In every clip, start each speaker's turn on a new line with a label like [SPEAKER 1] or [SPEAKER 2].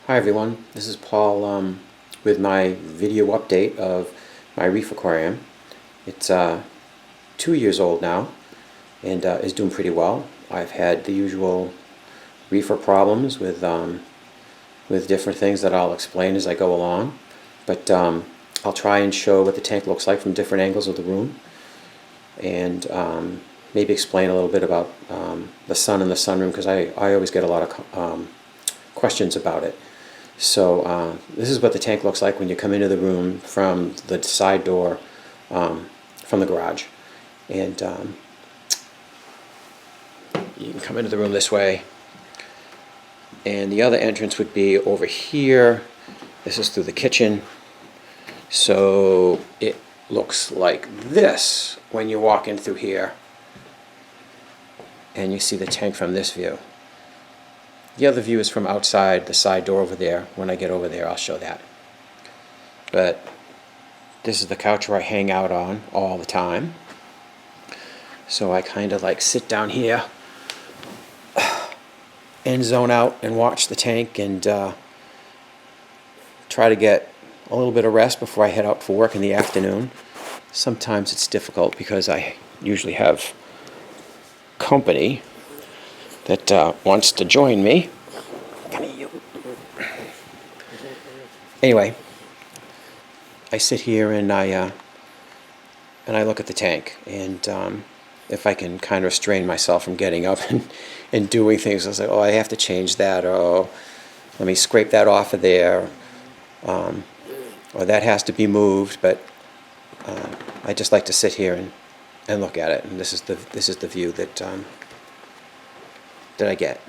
[SPEAKER 1] Hi everyone, this is Paul with my video update of my reef aquarium. It's 2 years old now and is doing pretty well. I've had the usual reefer problems with different things that I'll explain as I go along, but I'll try and show what the tank looks like from different angles of the room, and maybe explain a little bit about the sun in the sunroom, because I always get a lot of questions about it. So this is what the tank looks like when you come into the room from the side door from the garage. And you can come into the room this way. And the other entrance would be over here. This is through the kitchen. So it looks like this when you walk in through here. And you see the tank from this view. The other view is from outside, the side door over there. When I get over there, I'll show that. But this is the couch where I hang out on all the time. So I kind of like sit down here and zone out and watch the tank and try to get a little bit of rest before I head out for work in the afternoon. Sometimes it's difficult because I usually have company that wants to join me. Anyway, I sit here and I look at the tank, and if I can kind of restrain myself from getting up and doing things, I say, oh, I have to change that, or oh, let me scrape that off of there, or that has to be moved. But I just like to sit here and look at it, and this is the view that I get.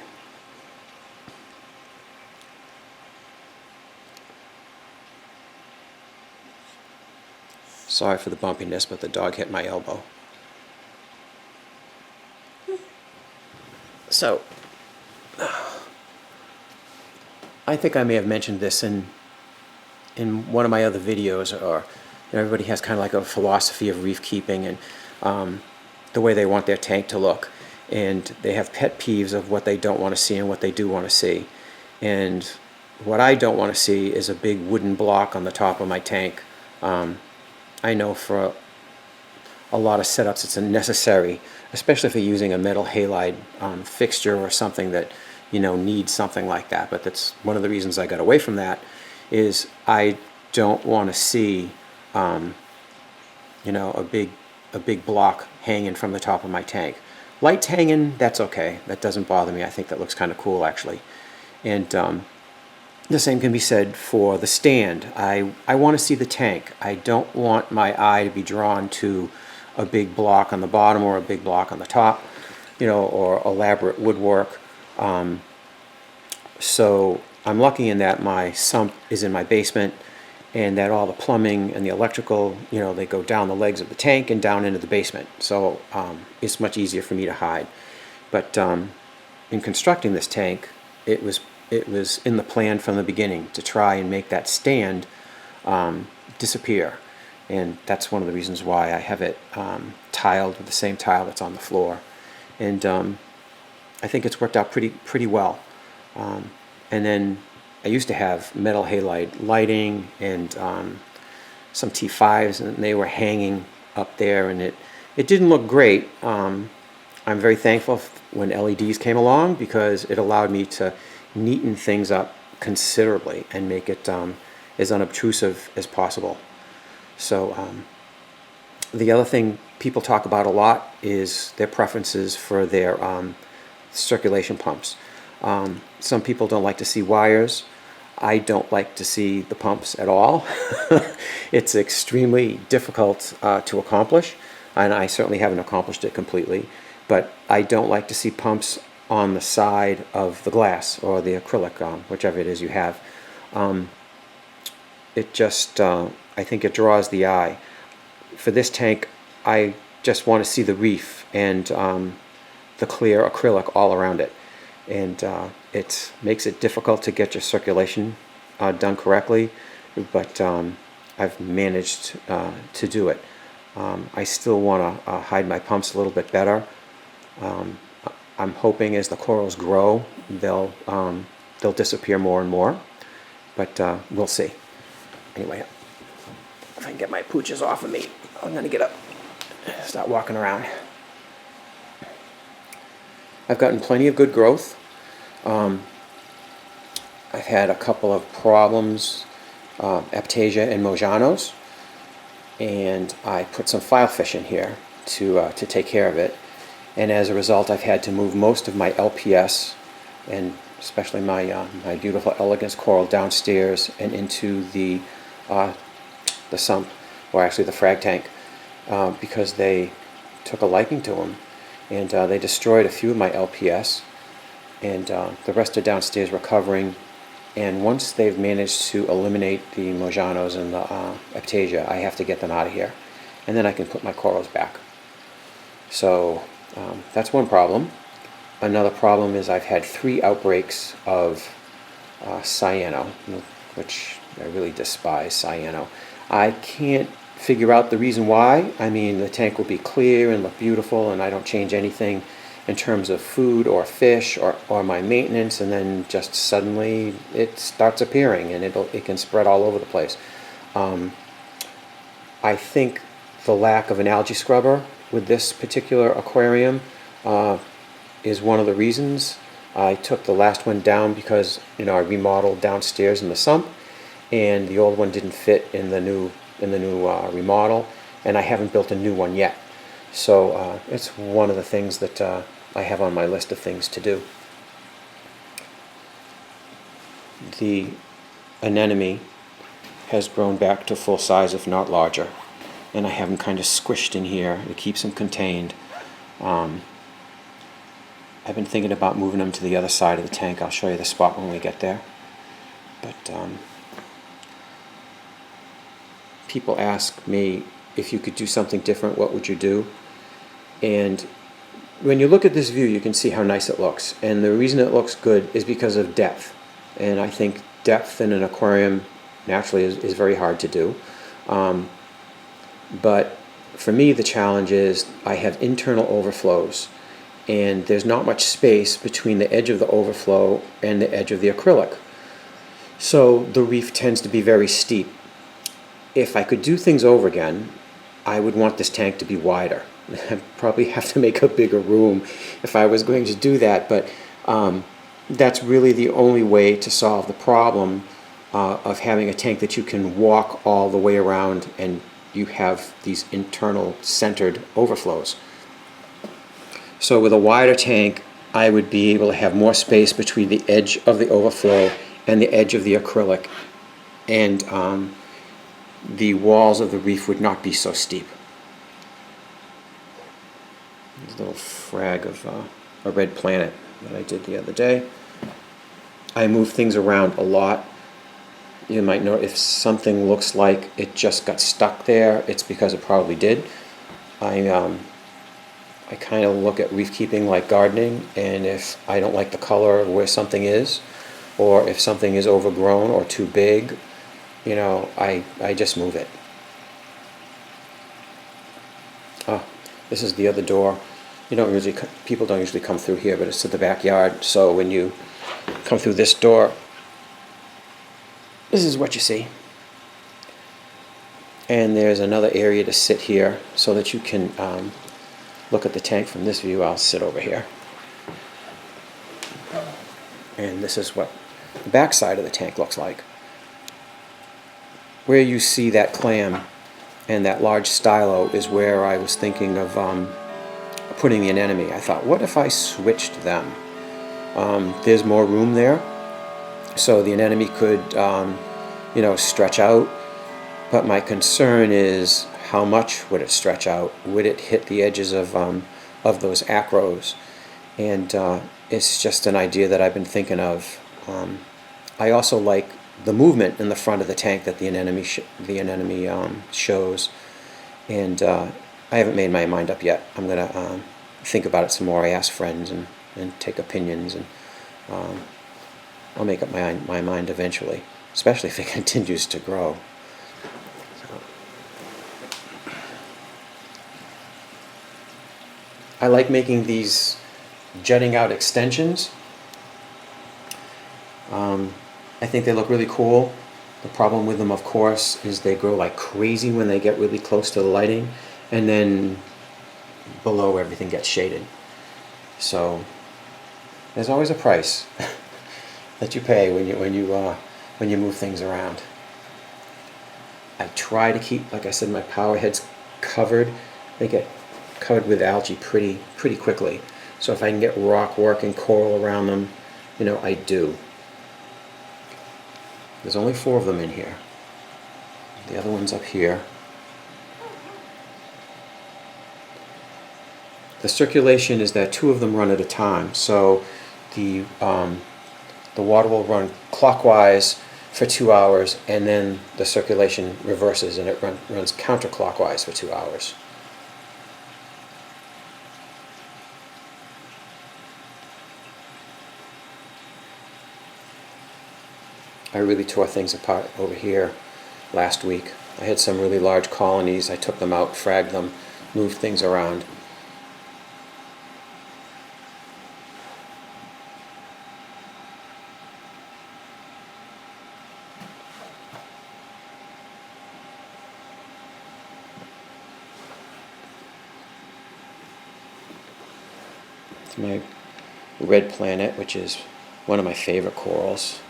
[SPEAKER 1] Sorry for the bumpiness, but the dog hit my elbow. So, I think I may have mentioned this in one of my other videos, or everybody has kind of like a philosophy of reef keeping and the way they want their tank to look. And they have pet peeves of what they don't want to see and what they do want to see. And what I don't want to see is a big wooden block on the top of my tank. I know for a lot of setups it's necessary, especially if you're using a metal halide fixture or something that needs something like that. But that's one of the reasons I got away from that, is I don't want to see a big block hanging from the top of my tank. Lights hanging, that's okay. That doesn't bother me. I think that looks kind of cool, actually. And the same can be said for the stand. I want to see the tank. I don't want my eye to be drawn to a big block on the bottom or a big block on the top, or elaborate woodwork. So I'm lucky in that my sump is in my basement, and that all the plumbing and the electrical, they go down the legs of the tank and down into the basement. So it's much easier for me to hide. But in constructing this tank, it was in the plan from the beginning to try and make that stand disappear. And that's one of the reasons why I have it tiled with the same tile that's on the floor. And I think it's worked out pretty well. And then I used to have metal halide lighting and some T5s, and they were hanging up there, and it didn't look great. I'm very thankful when LEDs came along, because it allowed me to neaten things up considerably and make it as unobtrusive as possible. So the other thing people talk about a lot is their preferences for their circulation pumps. Some people don't like to see wires. I don't like to see the pumps at all. It's extremely difficult to accomplish, and I certainly haven't accomplished it completely. But I don't like to see pumps on the side of the glass or the acrylic, whichever it is you have. It just, I think it draws the eye. For this tank, I just want to see the reef and the clear acrylic all around it. And it makes it difficult to get your circulation done correctly, but I've managed to do it. I still want to hide my pumps a little bit better. I'm hoping as the corals grow, they'll disappear more and more. but we'll see. Anyway, if I can get my pooches off of me, I'm going to get up, start walking around. I've gotten plenty of good growth. I've had a couple of problems, Aptasia and Mojanos, and I put some filefish in here to take care of it. And as a result, I've had to move most of my LPS, and especially my my beautiful elegance coral, downstairs and into the sump, or actually the frag tank, because they took a liking to them, and they destroyed a few of my LPS, and the rest are downstairs recovering. And once they've managed to eliminate the Mojanos and the Aptasia, I have to get them out of here, and then I can put my corals back. So that's one problem. Another problem is I've had 3 outbreaks of cyano, which I really despise cyano. I can't figure out the reason why. I mean, the tank will be clear and look beautiful, and I don't change anything in terms of food or fish or my maintenance, and then just suddenly it starts appearing, and it can spread all over the place. I think the lack of an algae scrubber with this particular aquarium is one of the reasons. I took the last one down because, you know, I remodeled downstairs in the sump, and the old one didn't fit in the new remodel, and I haven't built a new one yet. So it's one of the things that I have on my list of things to do. The anemone has grown back to full size, if not larger, and I have them kind of squished in here. It keeps them contained. I've been thinking about moving them to the other side of the tank. I'll show you the spot when we get there. But people ask me, if you could do something different, what would you do? And when you look at this view, you can see how nice it looks. And the reason it looks good is because of depth. And I think depth in an aquarium naturally is very hard to do. But for me, the challenge is I have internal overflows, and there's not much space between the edge of the overflow and the edge of the acrylic. So the reef tends to be very steep. If I could do things over again, I would want this tank to be wider. I'd probably have to make a bigger room if I was going to do that, but that's really the only way to solve the problem of having a tank that you can walk all the way around and you have these internal centered overflows. So with a wider tank, I would be able to have more space between the edge of the overflow and the edge of the acrylic, and the walls of the reef would not be so steep. There's a little frag of a red planet that I did the other day. I move things around a lot. You might know if something looks like it just got stuck there, it's because it probably did. I kind of look at reef keeping like gardening, and if I don't like the color of where something is, or if something is overgrown or too big, you know, I just move it. Oh, this is the other door. People don't usually come through here, but it's to the backyard. So when you come through this door, this is what you see. And there's another area to sit here so that you can look at the tank from this view. I'll sit over here. And this is what the back side of the tank looks like. Where you see that clam and that large stylo is where I was thinking of putting the anemone. I thought, what if I switched them? There's more room there, so the anemone could stretch out, but my concern is how much would it stretch out? Would it hit the edges of those acros? And it's just an idea that I've been thinking of. I also like the movement in the front of the tank that the anemone shows, and I haven't made my mind up yet. I'm going to think about it some more. I ask friends and take opinions, and I'll make up my mind eventually, especially if it continues to grow. So, I like making these jutting out extensions. I think they look really cool. The problem with them, of course, is they grow like crazy when they get really close to the lighting, and then below everything gets shaded. So there's always a price that you pay when you move things around. I try to keep, like I said, my power heads covered. They get covered with algae pretty quickly. So if I can get rock work and coral around them, I do. There's only 4 of them in here. The other one's up here. The circulation is that 2 of them run at a time. So the water will run clockwise for 2 hours, and then the circulation reverses and it runs counterclockwise for 2 hours. I really tore things apart over here last week. I had some really large colonies. I took them out, fragged them, moved things around. It's my red planet, which is one of my favorite corals.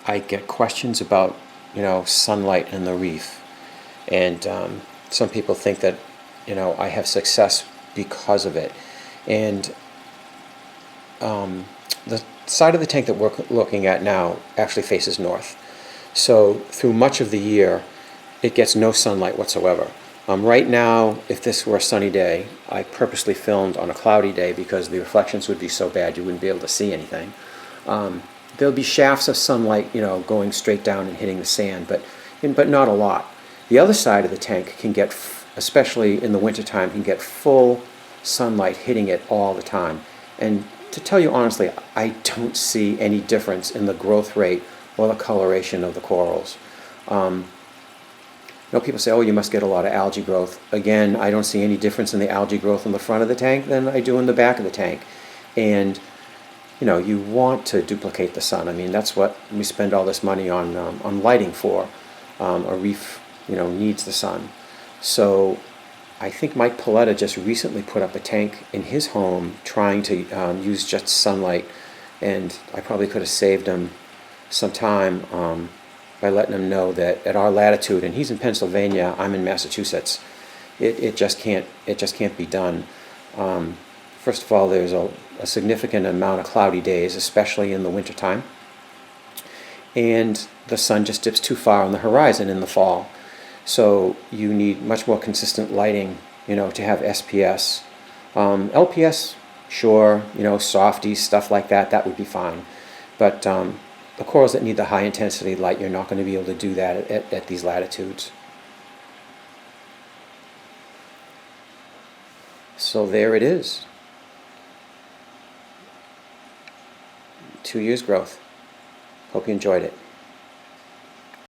[SPEAKER 1] I get questions about, sunlight in the reef, and some people think that, I have success because of it. And the side of the tank that we're looking at now actually faces north. So through much of the year, it gets no sunlight whatsoever. Right now, if this were a sunny day, I purposely filmed on a cloudy day because the reflections would be so bad you wouldn't be able to see anything. There'll be shafts of sunlight, going straight down and hitting the sand, but not a lot. The other side of the tank can get, especially in the wintertime, can get full sunlight hitting it all the time. And to tell you honestly, I don't see any difference in the growth rate or the coloration of the corals. People say, oh, you must get a lot of algae growth. Again, I don't see any difference in the algae growth in the front of the tank than I do in the back of the tank. And you want to duplicate the sun. I mean, that's what we spend all this money on lighting for. A reef, needs the sun. So I think Mike Paletta just recently put up a tank in his home trying to use just sunlight, and I probably could have saved him some time by letting him know that at our latitude, and he's in Pennsylvania, I'm in Massachusetts, it just can't be done. First of all, there's a significant amount of cloudy days, especially in the wintertime. And the sun just dips too far on the horizon in the fall. So you need much more consistent lighting, to have SPS. LPS, sure, softies, stuff like that, that would be fine. But the corals that need the high intensity light, you're not going to be able to do that at these latitudes. So there it is. 2 years growth. Hope you enjoyed it.